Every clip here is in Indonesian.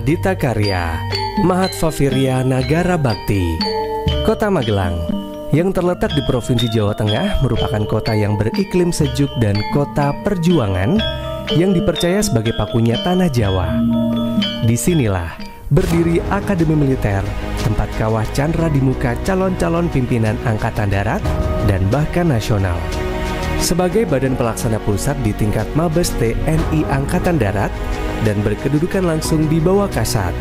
Adita Karya, Mahatfavirya Nagara Bakti. Kota Magelang yang terletak di Provinsi Jawa Tengah merupakan kota yang beriklim sejuk dan kota perjuangan yang dipercaya sebagai pakunya tanah Jawa. Disinilah berdiri Akademi Militer, tempat kawah candra di muka calon-calon pimpinan Angkatan Darat dan bahkan nasional. Sebagai badan pelaksana pusat di tingkat Mabes TNI Angkatan Darat dan berkedudukan langsung di bawah Kasat.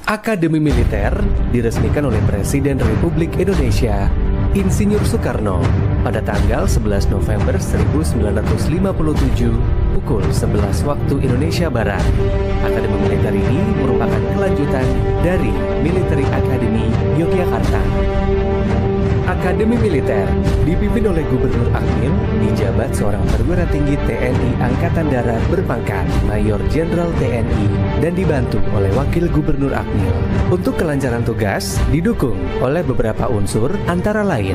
Akademi Militer diresmikan oleh Presiden Republik Indonesia Insinyur Soekarno pada tanggal 11 November 1957 pukul 11 waktu Indonesia Barat. Akademi Militer ini merupakan kelanjutan dari Military Academy Yogyakarta. Akademi Militer dipimpin oleh Gubernur Akmil, dijabat seorang perwira tinggi TNI Angkatan Darat berpangkat Mayor Jenderal TNI dan dibantu oleh Wakil Gubernur Akmil. Untuk kelancaran tugas didukung oleh beberapa unsur antara lain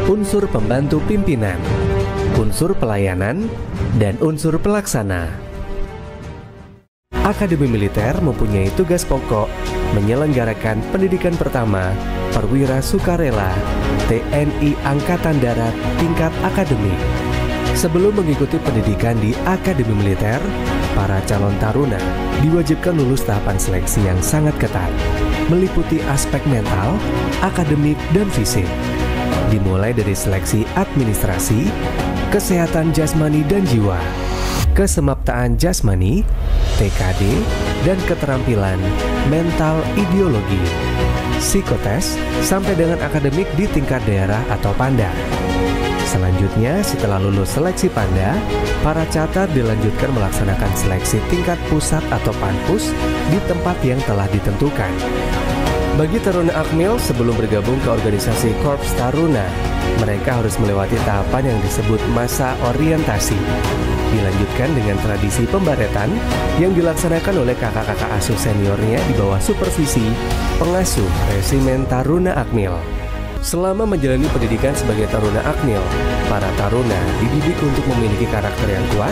unsur pembantu pimpinan, unsur pelayanan, dan unsur pelaksana. Akademi Militer mempunyai tugas pokok menyelenggarakan pendidikan pertama perwira sukarela TNI Angkatan Darat tingkat akademik. Sebelum mengikuti pendidikan di Akademi Militer, para calon taruna diwajibkan lulus tahapan seleksi yang sangat ketat, meliputi aspek mental, akademik, dan fisik. Dimulai dari seleksi administrasi, kesehatan jasmani dan jiwa, kesemaptaan jasmani, TKD, dan keterampilan mental ideologi, psikotes, sampai dengan akademik di tingkat daerah atau Panda. Selanjutnya, setelah lulus seleksi Panda, para catat dilanjutkan melaksanakan seleksi tingkat pusat atau Panpus di tempat yang telah ditentukan. Bagi Taruna Akmil sebelum bergabung ke organisasi Korps Taruna, mereka harus melewati tahapan yang disebut masa orientasi. Dilanjutkan dengan tradisi pembaretan yang dilaksanakan oleh kakak-kakak asuh seniornya di bawah supervisi pengasuh Resimen Taruna Akmil. Selama menjalani pendidikan sebagai Taruna Akmil, para taruna dididik untuk memiliki karakter yang kuat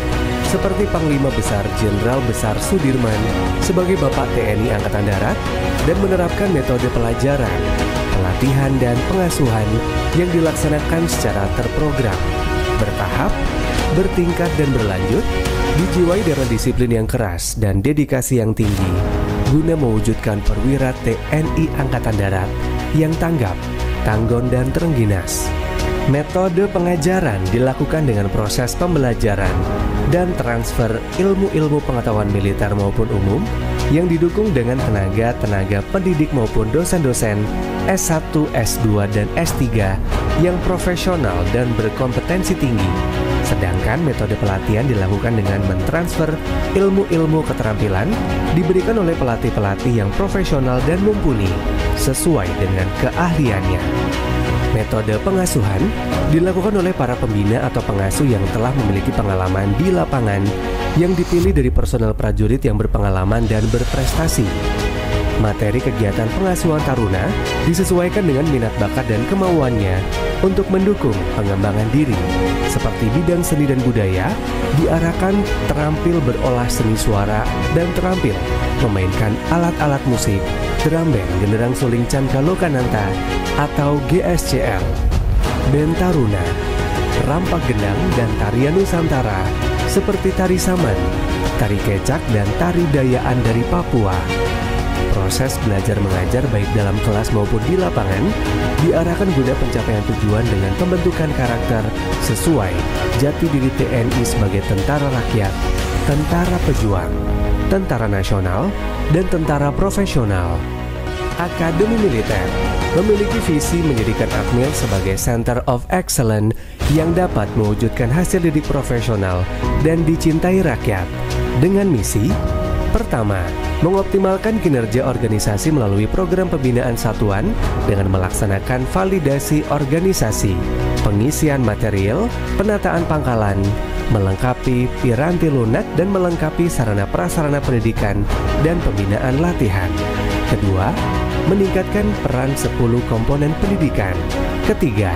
seperti Panglima Besar Jenderal Besar Sudirman sebagai Bapak TNI Angkatan Darat dan menerapkan metode pelajaran, pelatihan, dan pengasuhan yang dilaksanakan secara terprogram, bertahap, bertingkat, dan berlanjut, dijiwai dengan disiplin yang keras dan dedikasi yang tinggi guna mewujudkan perwira TNI Angkatan Darat yang tanggap, tanggon, dan terengginas. Metode pengajaran dilakukan dengan proses pembelajaran dan transfer ilmu-ilmu pengetahuan militer maupun umum yang didukung dengan tenaga-tenaga pendidik maupun dosen-dosen S1, S2, dan S3 yang profesional dan berkompetensi tinggi. Sedangkan metode pelatihan dilakukan dengan mentransfer ilmu-ilmu keterampilan diberikan oleh pelatih-pelatih yang profesional dan mumpuni sesuai dengan keahliannya. Metode pengasuhan dilakukan oleh para pembina atau pengasuh yang telah memiliki pengalaman di lapangan yang dipilih dari personel prajurit yang berpengalaman dan berprestasi. Materi kegiatan pengasuhan taruna disesuaikan dengan minat bakat dan kemauannya untuk mendukung pengembangan diri. Seperti bidang seni dan budaya, diarahkan terampil berolah seni suara dan terampil memainkan alat-alat musik, drum band Genderang Suling Canka Lokananta atau GSCL, band taruna, rampak gendang, dan tarian Nusantara seperti tari saman, tari kecak, dan tari dayaan dari Papua. Proses belajar mengajar baik dalam kelas maupun di lapangan diarahkan guna pencapaian tujuan dengan pembentukan karakter sesuai jati diri TNI sebagai tentara rakyat, tentara pejuang, tentara nasional, dan tentara profesional. Akademi Militer memiliki visi menjadikan Akmil sebagai Center of Excellence yang dapat mewujudkan hasil didik profesional dan dicintai rakyat dengan misi: pertama, mengoptimalkan kinerja organisasi melalui program pembinaan satuan dengan melaksanakan validasi organisasi, pengisian material, penataan pangkalan, melengkapi piranti lunak, dan melengkapi sarana prasarana pendidikan dan pembinaan latihan. Kedua, meningkatkan peran 10 komponen pendidikan. Ketiga,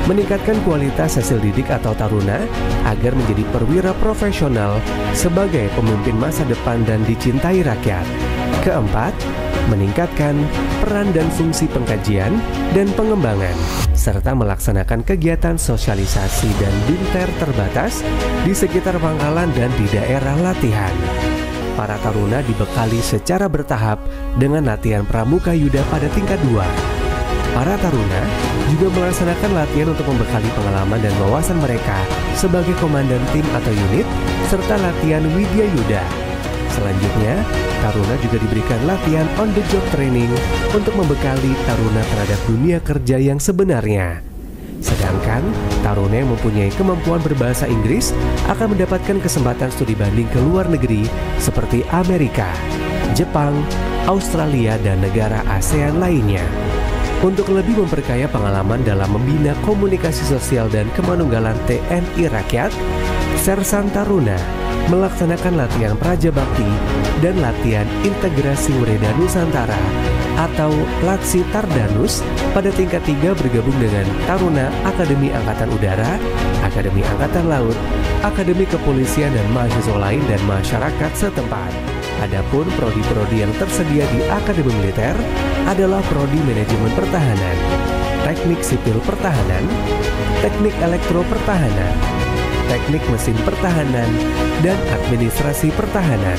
meningkatkan kualitas hasil didik atau taruna agar menjadi perwira profesional sebagai pemimpin masa depan dan dicintai rakyat. Keempat, meningkatkan peran dan fungsi pengkajian dan pengembangan, serta melaksanakan kegiatan sosialisasi dan binter terbatas di sekitar pangkalan dan di daerah latihan. Para taruna dibekali secara bertahap dengan latihan pramuka yuda pada tingkat 2. Para taruna juga melaksanakan latihan untuk membekali pengalaman dan wawasan mereka sebagai komandan tim atau unit, serta latihan widya yuda. Selanjutnya, taruna juga diberikan latihan on the job training untuk membekali taruna terhadap dunia kerja yang sebenarnya. Sedangkan, taruna yang mempunyai kemampuan berbahasa Inggris akan mendapatkan kesempatan studi banding ke luar negeri seperti Amerika, Jepang, Australia, dan negara ASEAN lainnya. Untuk lebih memperkaya pengalaman dalam membina komunikasi sosial dan kemanunggalan TNI Rakyat, Sersan Taruna melaksanakan latihan Praja Bakti dan latihan Integrasi Wereda Nusantara atau Latsi Tardanus pada tingkat 3 bergabung dengan Taruna Akademi Angkatan Udara, Akademi Angkatan Laut, Akademi Kepolisian dan mahasiswa lain dan masyarakat setempat. Adapun prodi-prodi yang tersedia di Akademi Militer adalah Prodi Manajemen Pertahanan, Teknik Sipil Pertahanan, Teknik Elektro Pertahanan, Teknik Mesin Pertahanan, dan Administrasi Pertahanan.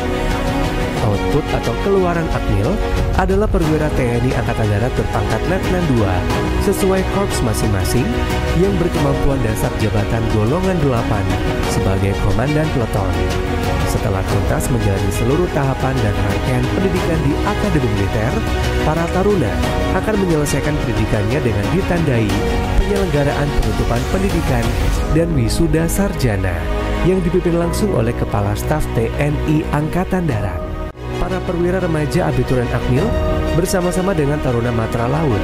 Output atau keluaran Akmil adalah perwira TNI Angkatan Darat berpangkat Letnan 2 sesuai korps masing-masing yang berkemampuan dasar jabatan golongan 8 sebagai komandan peleton. Setelah tuntas menjalani seluruh tahapan dan rangkaian pendidikan di Akademi Militer, para taruna akan menyelesaikan pendidikannya dengan ditandai penyelenggaraan penutupan pendidikan dan wisuda sarjana yang dipimpin langsung oleh Kepala Staf TNI Angkatan Darat. Para perwira remaja abiturian Akmil bersama-sama dengan taruna Matra Laut,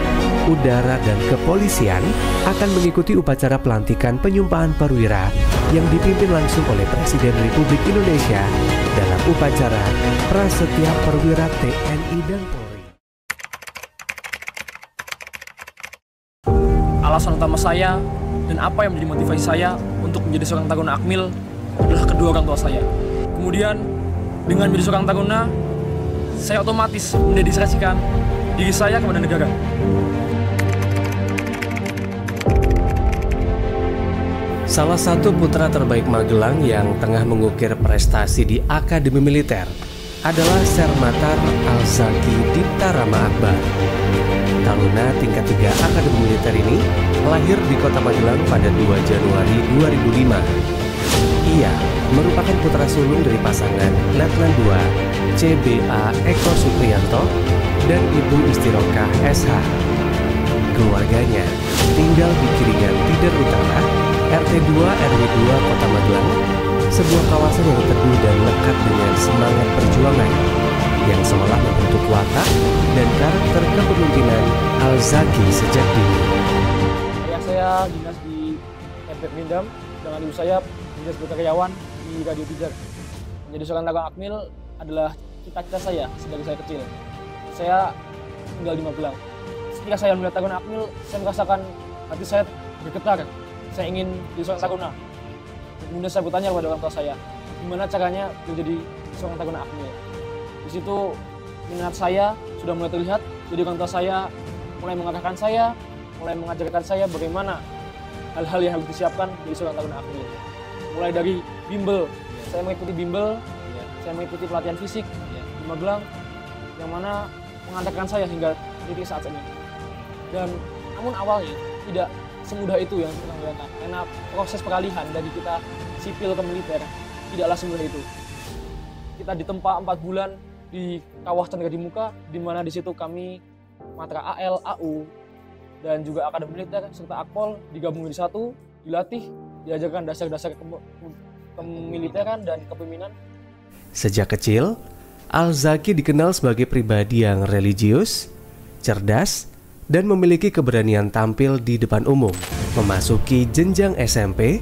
Udara, dan Kepolisian akan mengikuti upacara pelantikan penyumpahan perwira yang dipimpin langsung oleh Presiden Republik Indonesia dalam upacara Prasetya Perwira TNI dan Polri. Alasan utama saya dan apa yang menjadi motivasi saya untuk menjadi seorang taruna Akmil adalah kedua orang tua saya. Kemudian dengan menjadi seorang taruna, saya otomatis mendedikasikan diri saya kepada negara. Salah satu putra terbaik Magelang yang tengah mengukir prestasi di Akademi Militer adalah Sermatar Alzaki Dipta Rama Akbar. Taruna tingkat 3 Akademi Militer ini lahir di Kota Magelang pada 2 Januari 2005. Ia merupakan putra sulung dari pasangan Letnan 2 CBA Eko Supriyanto dan Ibu Istirokah SH. Keluarganya tinggal di Kiringan Tider Utara, RT 2 RW 2 Kota Magelang, sebuah kawasan yang teduh dan lekat dengan semangat perjuangan yang seolah membentuk watak dan karakter kepemimpinan Alzaki sejak dini. Ayah saya dinas di MP Mindam, dengan ibu saya dinas karyawan di Radio Pijar. Menjadi seorang dagang Akmil adalah cita-cita saya sejak saya kecil. Saya tinggal di Magelang. Ketika saya melihat taruna Akmil, saya merasakan hati saya bergetar. Saya ingin jadi seorang taruna. Kemudian saya bertanya kepada orang tua saya, gimana caranya menjadi seorang taruna Akmil. Di situ minat saya sudah mulai terlihat. Jadi orang tua saya mulai mengarahkan saya, mulai mengajarkan saya bagaimana hal-hal yang harus disiapkan dari seorang taruna Akmil. Mulai dari bimbel, saya mengikuti bimbel, saya mengikuti pelatihan fisik di Magelang, yang mana mengantarkan saya hingga titik saat ini. Dan namun awalnya tidak semudah itu yang kita lihat, karena proses peralihan dari kita sipil ke militer tidaklah semudah itu. Kita ditempa 4 bulan di Kawah Chandra di Muka, di mana di situ kami Matra AL, AU, dan juga Akademi Militer serta Akpol digabung di satu, dilatih, diajarkan dasar-dasar kemiliteran dan kepemimpinan. Sejak kecil, Alzaki dikenal sebagai pribadi yang religius, cerdas, dan memiliki keberanian tampil di depan umum. Memasuki jenjang SMP,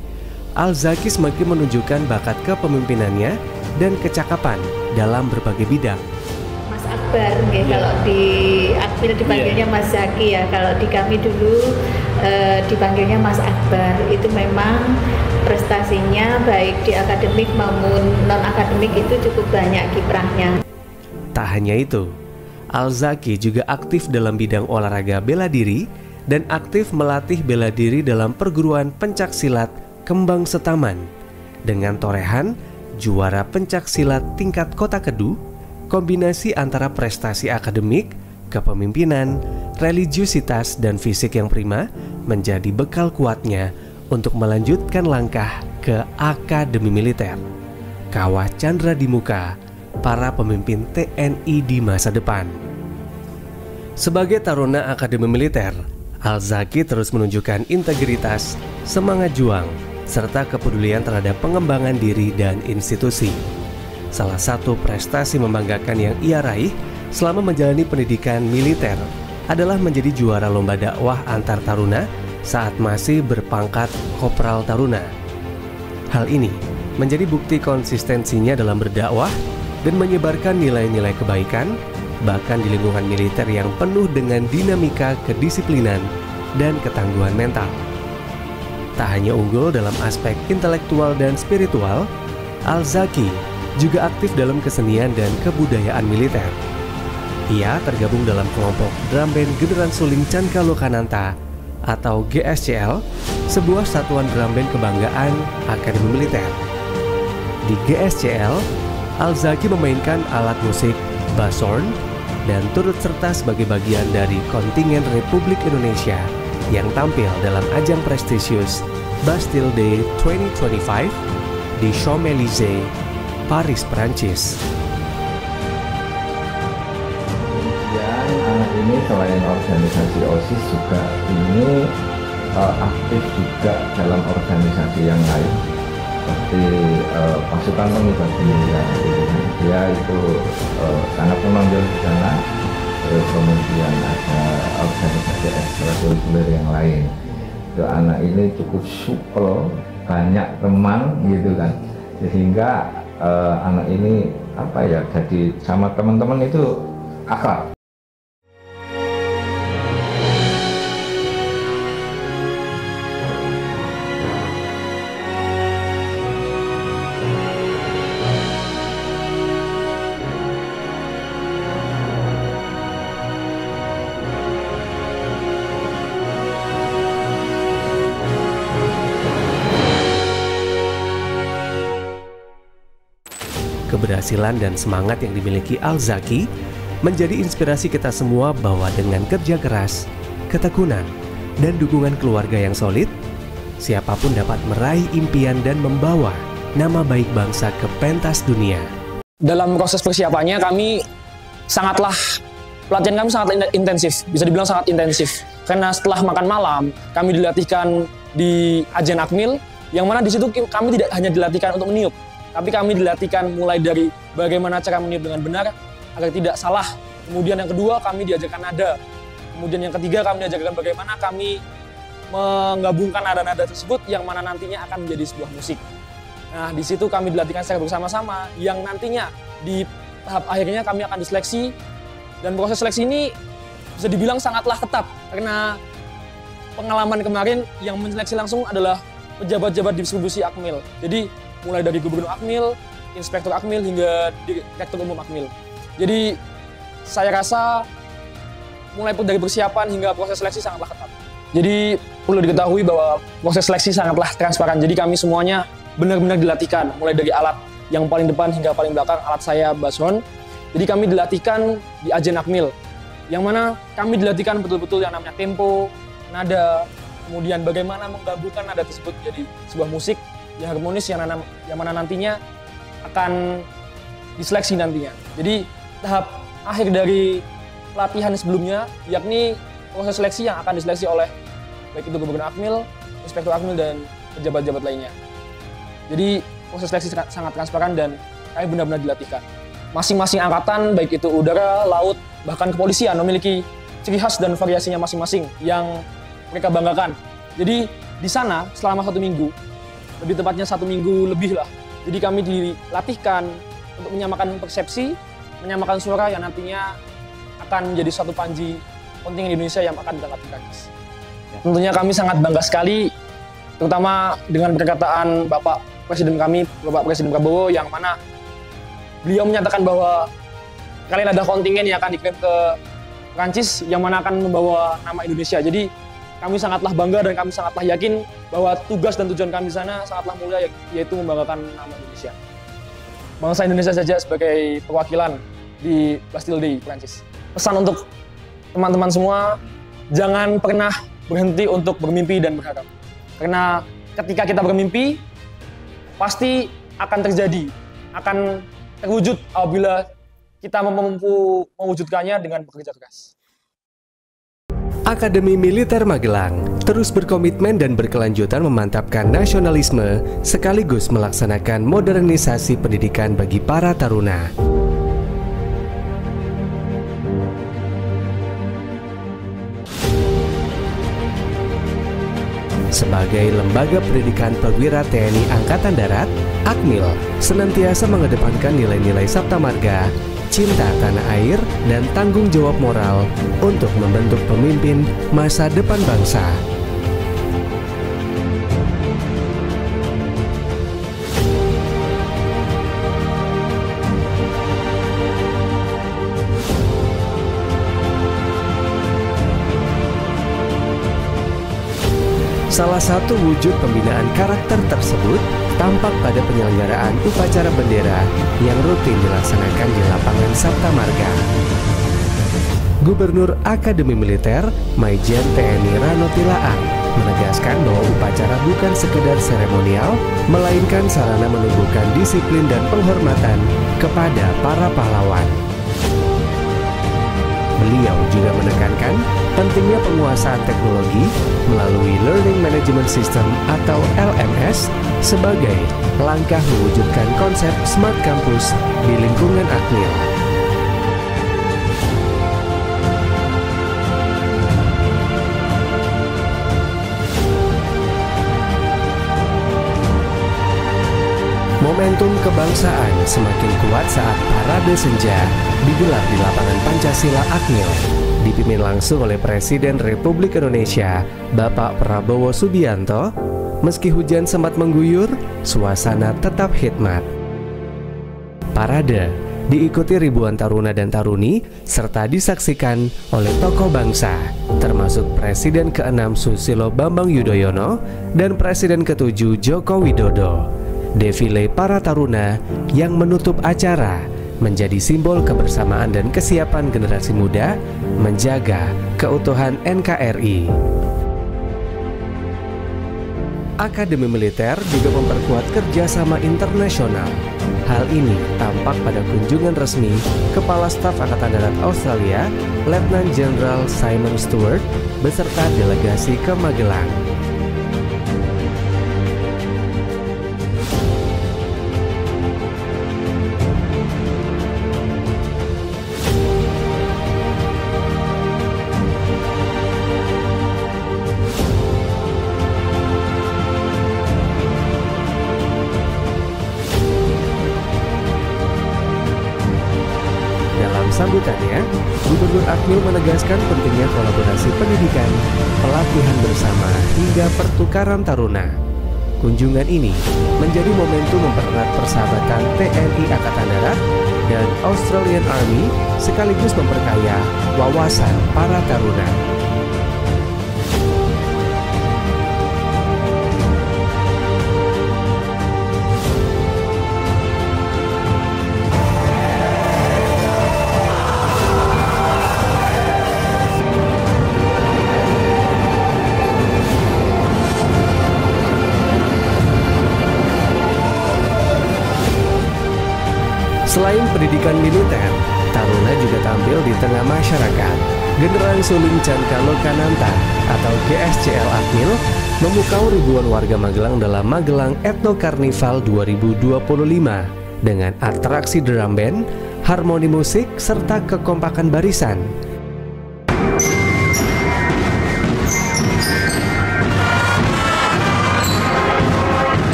Alzaki semakin menunjukkan bakat kepemimpinannya dan kecakapan dalam berbagai bidang. Mas Akbar, kalau di Akmil dipanggilnya Mas Zaki ya. Kalau di kami dulu dipanggilnya Mas Akbar. Itu memang prestasinya baik di akademik maupun non akademik itu cukup banyak kiprahnya. Tak hanya itu, Al-Zaki juga aktif dalam bidang olahraga bela diri dan aktif melatih bela diri dalam perguruan pencak silat Kembang Setaman dengan torehan juara pencak silat tingkat Kota Kedu. Kombinasi antara prestasi akademik, kepemimpinan, religiusitas, dan fisik yang prima menjadi bekal kuatnya untuk melanjutkan langkah ke Akademi Militer. Kawah Chandra di muka para pemimpin TNI di masa depan. Sebagai taruna Akademi Militer, Al-Zaki terus menunjukkan integritas, semangat juang, serta kepedulian terhadap pengembangan diri dan institusi. Salah satu prestasi membanggakan yang ia raih selama menjalani pendidikan militer adalah menjadi juara lomba dakwah antar taruna saat masih berpangkat Kopral Taruna. Hal ini menjadi bukti konsistensinya dalam berdakwah dan menyebarkan nilai-nilai kebaikan, bahkan di lingkungan militer yang penuh dengan dinamika kedisiplinan dan ketangguhan mental. Tak hanya unggul dalam aspek intelektual dan spiritual, Al-Zaki juga aktif dalam kesenian dan kebudayaan militer. Ia tergabung dalam kelompok drum band Generan Suling Canka Lokananta atau GSCL, sebuah satuan drum band kebanggaan Akademi Militer. Di GSCL, Al-Zaki memainkan alat musik bass horn dan turut serta sebagai bagian dari kontingen Republik Indonesia yang tampil dalam ajang prestisius Bastille Day 2025 di Champs-Élysées, Paris, Prancis. Dan anak ini selain organisasi OSIS juga ini aktif juga dalam organisasi yang lain seperti pasukan pengibar bendera. Dia itu sangat menonjol di sana. Terus kemudian ada organisasi ekstrakurikuler yang lain. Itu anak ini cukup supel, banyak teman gitu kan, sehingga anak ini apa ya, jadi sama teman-teman itu akrab. Keberhasilan dan semangat yang dimiliki Al-Zaki menjadi inspirasi kita semua bahwa dengan kerja keras, ketekunan, dan dukungan keluarga yang solid, siapapun dapat meraih impian dan membawa nama baik bangsa ke pentas dunia. Dalam proses persiapannya pelatihan kami sangat intensif, bisa dibilang sangat intensif. Karena setelah makan malam, kami dilatihkan di Ajen Akmil, yang mana di situ kami tidak hanya dilatihkan untuk meniup, tapi kami dilatihkan mulai dari bagaimana cara meniup dengan benar agar tidak salah. Kemudian yang kedua, kami diajarkan nada. Kemudian yang ketiga, kami diajarkan bagaimana kami menggabungkan nada-nada tersebut yang mana nantinya akan menjadi sebuah musik. Nah, di situ kami dilatihkan secara bersama-sama yang nantinya di tahap akhirnya kami akan diseleksi, dan proses seleksi ini bisa dibilang sangatlah ketat karena pengalaman kemarin yang menseleksi langsung adalah pejabat-pejabat distribusi Akmil. Jadi mulai dari Gubernur Akmil, Inspektur Akmil, hingga Direktur Umum Akmil. Jadi saya rasa mulai dari persiapan hingga proses seleksi sangatlah ketat. Jadi perlu diketahui bahwa proses seleksi sangatlah transparan. Jadi kami semuanya benar-benar dilatihkan, mulai dari alat yang paling depan hingga paling belakang, alat saya bass horn. Jadi kami dilatihkan di Ajen Akmil, yang mana kami dilatihkan betul-betul yang namanya tempo, nada, kemudian bagaimana menggabungkan nada tersebut jadi sebuah musik yang harmonis yang mana nantinya akan diseleksi nantinya. Jadi tahap akhir dari pelatihan sebelumnya yakni proses seleksi yang akan diseleksi oleh baik itu Gubernur Akmil, Inspektur Akmil, dan pejabat-pejabat lainnya. Jadi proses seleksi sangat transparan dan kami benar-benar dilatihkan. Masing-masing angkatan baik itu udara, laut, bahkan kepolisian memiliki ciri khas dan variasinya masing-masing yang mereka banggakan. Jadi di sana selama 1 minggu, lebih tepatnya 1 minggu lebih lah. Jadi kami dilatihkan untuk menyamakan persepsi, menyamakan suara yang nantinya akan menjadi suatu panji kontingen Indonesia yang akan berangkat ke Prancis. Tentunya kami sangat bangga sekali, terutama dengan perkataan Bapak Presiden kami, Bapak Presiden Prabowo, yang mana beliau menyatakan bahwa kalian ada kontingen yang akan dikirim ke Prancis yang mana akan membawa nama Indonesia. Jadi kami sangatlah bangga dan kami sangatlah yakin bahwa tugas dan tujuan kami di sana sangatlah mulia, yaitu membanggakan nama Indonesia. Bangsa Indonesia saja sebagai perwakilan di Bastille Day, Prancis. Pesan untuk teman-teman semua, jangan pernah berhenti untuk bermimpi dan berharap. Karena ketika kita bermimpi, pasti akan terjadi, akan terwujud apabila kita mampu mewujudkannya dengan bekerja keras. Akademi Militer Magelang terus berkomitmen dan berkelanjutan memantapkan nasionalisme sekaligus melaksanakan modernisasi pendidikan bagi para taruna. Sebagai lembaga pendidikan perwira TNI Angkatan Darat, Akmil senantiasa mengedepankan nilai-nilai Sabta Marga, cinta tanah air, dan tanggung jawab moral untuk membentuk pemimpin masa depan bangsa. Salah satu wujud pembinaan karakter tersebut tampak pada penyelenggaraan upacara bendera yang rutin dilaksanakan di lapangan Sabta Marga. Gubernur Akademi Militer, Maijen TNI Rano Tilaang, menegaskan bahwa upacara bukan sekedar seremonial, melainkan sarana menumbuhkan disiplin dan penghormatan kepada para pahlawan. Beliau juga menekankan pentingnya penguasaan teknologi melalui Learning Management System atau LMS sebagai langkah mewujudkan konsep Smart Campus di lingkungan Akmil. Momentum kebangsaan semakin kuat saat Parade Senja digelar di lapangan Pancasila Akmil, dipimpin langsung oleh Presiden Republik Indonesia, Bapak Prabowo Subianto. Meski hujan sempat mengguyur, suasana tetap hikmat. Parade diikuti ribuan taruna dan taruni serta disaksikan oleh tokoh bangsa, termasuk Presiden ke-6 Susilo Bambang Yudhoyono dan Presiden ke-7 Joko Widodo. Defile para taruna yang menutup acara menjadi simbol kebersamaan dan kesiapan generasi muda menjaga keutuhan NKRI. Akademi Militer juga memperkuat kerjasama internasional. Hal ini tampak pada kunjungan resmi Kepala Staf Angkatan Darat Australia, Letnan Jenderal Simon Stewart, beserta delegasi ke Magelang. Sambutannya, Gubernur Akmil menegaskan pentingnya kolaborasi pendidikan, pelatihan bersama, hingga pertukaran taruna. Kunjungan ini menjadi momentum mempererat persahabatan TNI Angkatan Darat dan Australian Army sekaligus memperkaya wawasan para taruna. Selain pendidikan militer, taruna juga tampil di tengah masyarakat. Genderang Suling Canka Lokananta atau GSCL Akmil memukau ribuan warga Magelang dalam Magelang Ethno Carnival 2025 dengan atraksi drum band, harmoni musik, serta kekompakan barisan.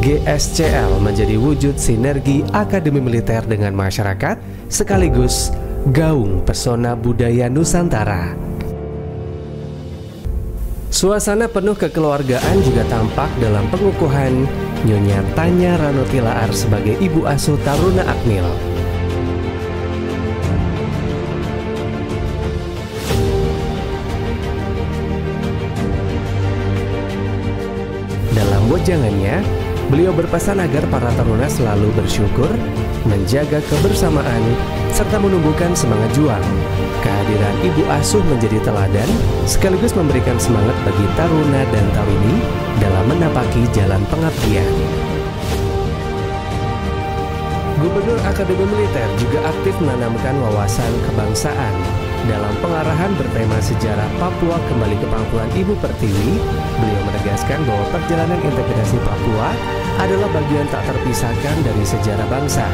GSCL menjadi wujud sinergi Akademi Militer dengan masyarakat sekaligus gaung pesona budaya Nusantara. Suasana penuh kekeluargaan juga tampak dalam pengukuhan Nyonya Tanya Ranoti Laar sebagai ibu asuh Taruna Akmil. Dalam wejangannya, beliau berpesan agar para taruna selalu bersyukur, menjaga kebersamaan, serta menumbuhkan semangat juang. Kehadiran ibu asuh menjadi teladan, sekaligus memberikan semangat bagi taruna dan taruni dalam menapaki jalan pengabdian. Gubernur Akademi Militer juga aktif menanamkan wawasan kebangsaan. Dalam pengarahan bertema sejarah Papua kembali ke pangkuan Ibu Pertiwi, beliau menegaskan bahwa perjalanan integrasi Papua adalah bagian tak terpisahkan dari sejarah bangsa.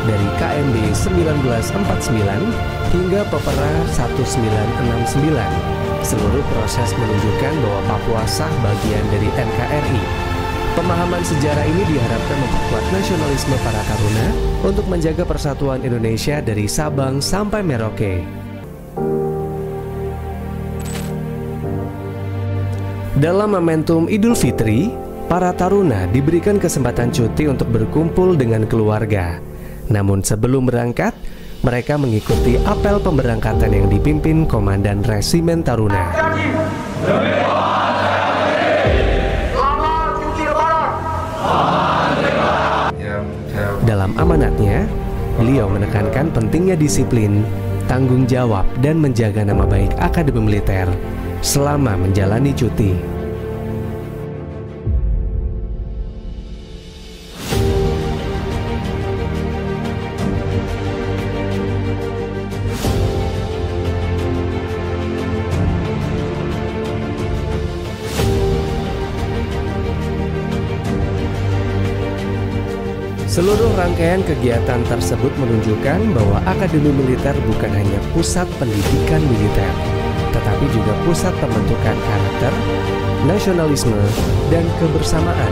Dari KMB 1949 hingga Pepera 1969, seluruh proses menunjukkan bahwa Papua sah bagian dari NKRI. Pemahaman sejarah ini diharapkan memperkuat nasionalisme para taruna untuk menjaga persatuan Indonesia dari Sabang sampai Merauke. Dalam momentum Idul Fitri, para taruna diberikan kesempatan cuti untuk berkumpul dengan keluarga. Namun sebelum berangkat, mereka mengikuti apel pemberangkatan yang dipimpin Komandan Resimen Taruna. Dalam amanatnya, beliau menekankan pentingnya disiplin, tanggung jawab, dan menjaga nama baik Akademi Militer selama menjalani cuti. Seluruh rangkaian kegiatan tersebut menunjukkan bahwa Akademi Militer bukan hanya pusat pendidikan militer, tetapi juga pusat pembentukan karakter, nasionalisme, dan kebersamaan.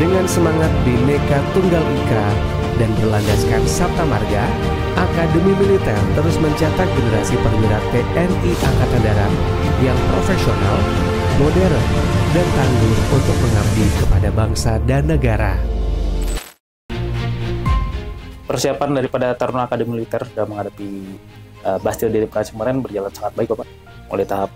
Dengan semangat Bhinneka Tunggal Ika dan berlandaskan Sabta Marga, Akademi Militer terus mencetak generasi perwira TNI Angkatan Darat yang profesional, modern, dan tangguh untuk mengabdi kepada bangsa dan negara. Persiapan daripada Taruna Akademi Militer dalam menghadapi Bastion Demokrasi kemarin berjalan sangat baik, Bapak. Mulai tahap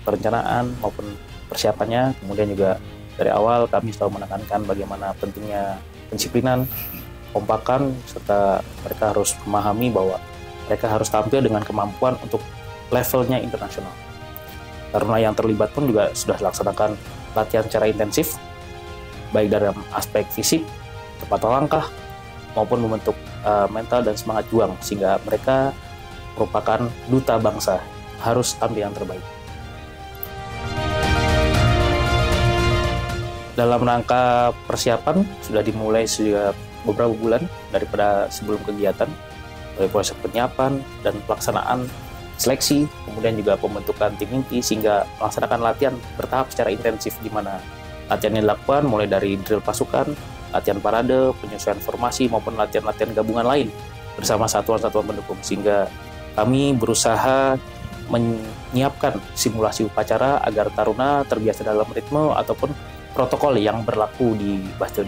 perencanaan maupun persiapannya, kemudian juga dari awal kami selalu menekankan bagaimana pentingnya pendisiplinan, kompakan, serta mereka harus memahami bahwa mereka harus tampil dengan kemampuan untuk levelnya internasional. Taruna yang terlibat pun juga sudah laksanakan latihan secara intensif, baik dalam aspek fisik, tepat langkah, maupun membentuk mental dan semangat juang, sehingga mereka merupakan duta bangsa, harus tampil yang terbaik. Dalam rangka persiapan sudah dimulai sejak beberapa bulan daripada sebelum kegiatan, dari proses penyiapan dan pelaksanaan seleksi, kemudian juga pembentukan tim inti, sehingga melaksanakan latihan bertahap secara intensif, di mana latihan yang dilakukan mulai dari drill pasukan, latihan parade, penyesuaian formasi, maupun latihan-latihan gabungan lain bersama satuan-satuan pendukung, sehingga kami berusaha menyiapkan simulasi upacara agar taruna terbiasa dalam ritme ataupun protokol yang berlaku di Bastion.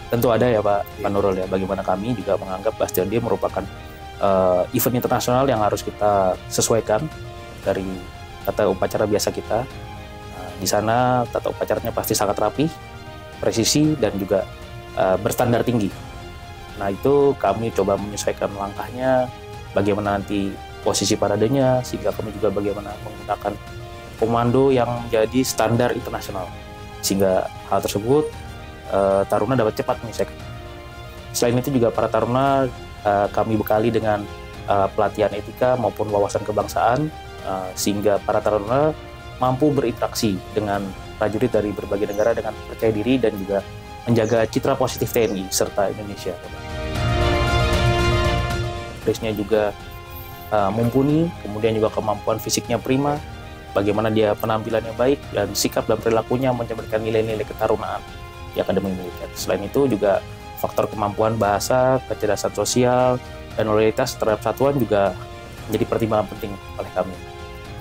Tentu ada ya Pak Nurul ya, bagaimana kami juga menganggap Bastion merupakan event internasional yang harus kita sesuaikan dari tata upacara biasa kita. Di sana tata upacaranya pasti sangat rapi, presisi, dan juga berstandar tinggi. Nah, itu kami coba menyesuaikan langkahnya, bagaimana nanti posisi paradenya, sehingga kami juga bagaimana menggunakan komando yang menjadi standar internasional, sehingga hal tersebut taruna dapat cepat menyesuaikan. Selain itu juga para taruna kami bekali dengan pelatihan etika maupun wawasan kebangsaan, sehingga para taruna mampu berinteraksi dengan prajurit dari berbagai negara dengan percaya diri dan juga menjaga citra positif TNI serta Indonesia. Krisnya juga mumpuni, kemudian juga kemampuan fisiknya prima, bagaimana dia penampilannya baik dan sikap dan perilakunya mencerminkan nilai-nilai ketarunaan di Akademi Militer. Selain itu juga faktor kemampuan bahasa, kecerdasan sosial, dan loyalitas terhadap satuan juga menjadi pertimbangan penting oleh kami.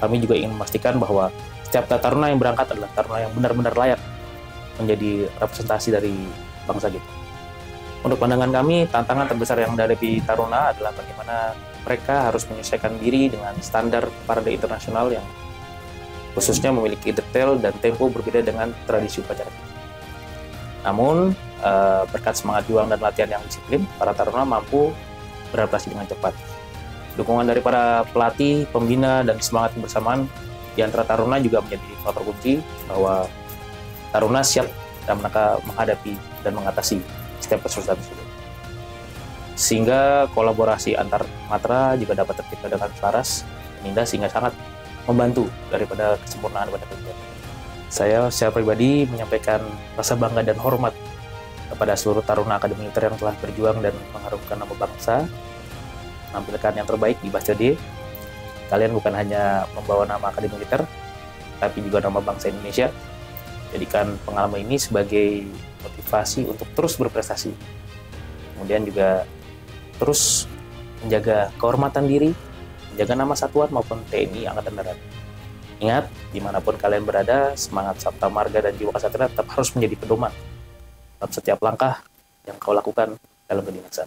kami juga ingin memastikan bahwa setiap taruna yang berangkat adalah taruna yang benar-benar layak menjadi representasi dari bangsa kita. Untuk pandangan kami, tantangan terbesar yang dihadapi taruna adalah bagaimana mereka harus menyesuaikan diri dengan standar parade internasional yang khususnya memiliki detail dan tempo berbeda dengan tradisi upacara. Namun, berkat semangat juang dan latihan yang disiplin, para taruna mampu beradaptasi dengan cepat. Dukungan dari para pelatih, pembina, dan semangat kebersamaan di antara taruna juga menjadi faktor kunci bahwa taruna siap dalam rangka menghadapi dan mengatasi setiap kesulitan tersebut. Sehingga kolaborasi antar matra juga dapat tercipta dengan selaras dan indah sehingga sangat membantu daripada kesempurnaan pada kegiatan. Saya secara pribadi menyampaikan rasa bangga dan hormat kepada seluruh taruna Akademi Militer yang telah berjuang dan mengharumkan nama bangsa, menampilkan yang terbaik di Basjadi. Kalian bukan hanya membawa nama Akademi Militer, tapi juga nama bangsa Indonesia. Jadikan pengalaman ini sebagai motivasi untuk terus berprestasi. Kemudian juga terus menjaga kehormatan diri, menjaga nama satuan maupun TNI Angkatan Darat. Ingat, dimanapun kalian berada, semangat Sabta Marga dan jiwa kesatria tetap harus menjadi pedoman dalam setiap langkah yang kau lakukan dalam kedinasan.